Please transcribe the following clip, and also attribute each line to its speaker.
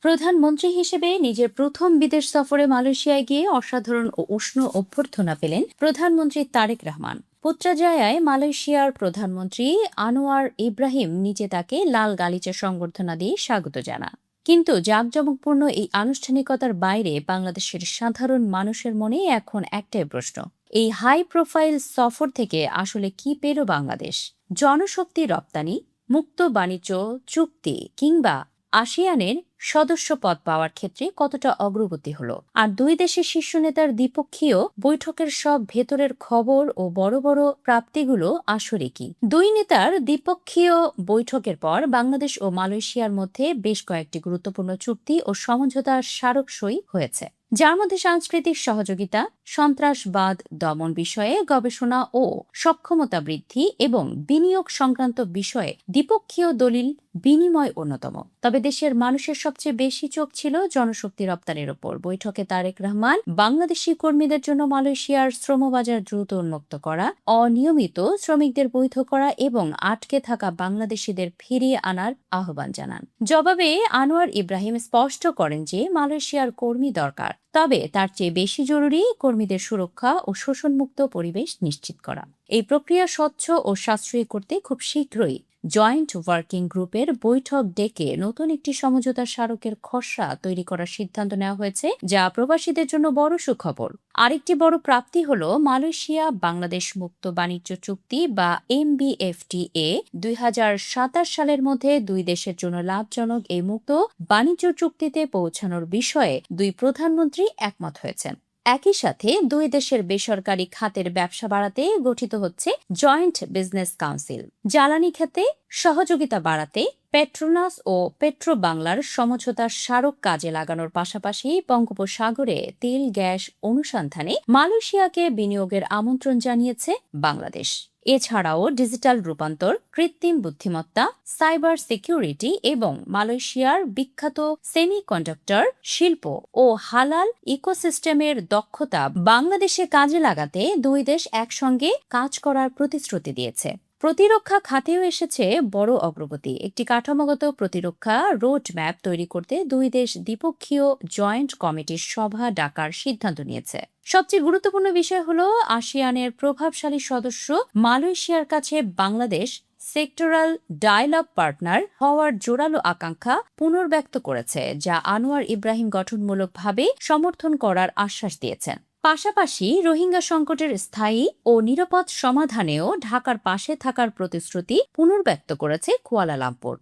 Speaker 1: প্রধানমন্ত্রী হিসেবে নিজের প্রথম বিদেশ সফরে মালয়েশিয়ায় গিয়ে অসাধারণ ও উষ্ণ অভ্যর্থনা পেলেন প্রধানমন্ত্রী তারেক রহমান। পুত্রাজায়ায় মালয়েশিয়ার প্রধানমন্ত্রী আনোয়ার ইব্রাহিম নিজে তাকে লাল গালিচা সংবর্ধনা দিয়ে স্বাগত জানান। কিন্তু জাঁকজমকপূর্ণ এই আনুষ্ঠানিকতার বাইরে বাংলাদেশের সাধারণ মানুষের মনে এখন একটাই প্রশ্ন: এই হাই প্রোফাইল সফর থেকে আসলে কি পেল বাংলাদেশ? জনশক্তি রপ্তানি, মুক্ত বাণিজ্য চুক্তি কিংবা আসিয়ানের সদস্য পদ পাওয়ার ক্ষেত্রে কতটা অগ্রগতি হলো? আর দুই দেশের শীর্ষ নেতার দ্বিপক্ষীয় বৈঠকের সব ভেতরের খবর ও বড় বড় প্রাপ্তিগুলো আসলে কি? দুই নেতার দ্বিপক্ষীয় বৈঠকের পর বাংলাদেশ ও মালয়েশিয়ার মধ্যে বেশ কয়েকটি গুরুত্বপূর্ণ চুক্তি ও সমঝোতার স্মারক সই হয়েছে, যার মধ্যে সাংস্কৃতিক সহযোগিতা, সন্ত্রাসবাদ দমন বিষয়ে গবেষণা ও সক্ষমতা বৃদ্ধি এবং বিনিয়োগ সংক্রান্ত বিষয়ে দ্বিপক্ষীয় দলিল বিনিময় অন্যতম। তবে দেশের মানুষের সবচেয়ে বেশি চোখ ছিল জনশক্তি রপ্তানির ওপর। বৈঠকে তারেক রহমান বাংলাদেশি কর্মীদের জন্য মালয়েশিয়ার শ্রমবাজার দ্রুত উন্মুক্ত করা, অনিয়মিত শ্রমিকদের বৈধ করা এবং আটকে থাকা বাংলাদেশিদের ফিরিয়ে আনার আহ্বান জানান। জবাবে আনোয়ার ইব্রাহিম স্পষ্ট করেন যে মালয়েশিয়ার কর্মী দরকার, তবে তার চেয়ে বেশি জরুরি কর্মীদের সুরক্ষা ও শোষণমুক্ত পরিবেশ নিশ্চিত করা। এই প্রক্রিয়া স্বচ্ছ ও সাশ্রয়ী করতে খুব শীঘ্রই জয়েন্ট ওয়ার্কিং গ্রুপের বৈঠক ডেকে নতুন একটি সমঝোতা স্মারকের খসড়া তৈরি করার সিদ্ধান্ত নেওয়া হয়েছে, যা প্রবাসীদের জন্য বড় সুখবর। আরেকটি বড় প্রাপ্তি হল মালয়েশিয়া বাংলাদেশ মুক্ত বাণিজ্য চুক্তি বা MBFTA 2027 সালের মধ্যে দুই দেশের জন্য লাভজনক এই মুক্ত বাণিজ্য চুক্তিতে পৌঁছানোর বিষয়ে দুই প্রধানমন্ত্রী একমত হয়েছেন। একই সাথে দুই দেশের বেসরকারি খাতের ব্যবসা বাড়াতে গঠিত হচ্ছে জয়েন্ট বিজনেস কাউন্সিল। জ্বালানি খাতে সহযোগিতা বাড়াতে পেট্রোনাস ও পেট্রো বাংলার সমঝোতার স্মারক কাজে লাগানোর পাশাপাশি বঙ্গোপসাগরে তেল গ্যাস অনুসন্ধানে মালয়েশিয়াকে বিনিয়োগের আমন্ত্রণ জানিয়েছে বাংলাদেশ। এছাড়াও ডিজিটাল রূপান্তর, কৃত্রিম বুদ্ধিমত্তা, সাইবার সিকিউরিটি এবং মালয়েশিয়ার বিখ্যাত সেমিকন্ডাক্টর শিল্প ও হালাল ইকোসিস্টেমের দক্ষতা বাংলাদেশে কাজে লাগাতে দুই দেশ একসঙ্গে কাজ করার প্রতিশ্রুতি দিয়েছে। প্রতিরক্ষা খাতেও এসেছে বড় অগ্রগতি। একটি কাঠামোগত প্রতিরক্ষা রোড ম্যাপ তৈরি করতে দুই দেশ দ্বিপক্ষীয় জয়েন্ট কমিটির সভা ডাকার সিদ্ধান্ত নিয়েছে। সবচেয়ে গুরুত্বপূর্ণ বিষয় হলো আসিয়ানের প্রভাবশালী সদস্য মালয়েশিয়ার কাছে বাংলাদেশ সেক্টরাল ডায়ালগ পার্টনার হওয়ার জোরালো আকাঙ্ক্ষা পুনর্ব্যক্ত করেছে, যা আনোয়ার ইব্রাহিম গঠনমূলকভাবে সমর্থন করার আশ্বাস দিয়েছেন। পাশাপাশি রোহিঙ্গা সংকটের স্থায়ী ও নিরাপদ সমাধানেও ঢাকার পাশে থাকার প্রতিশ্রুতি পুনর্ব্যক্ত করেছে কুয়ালালামপুর।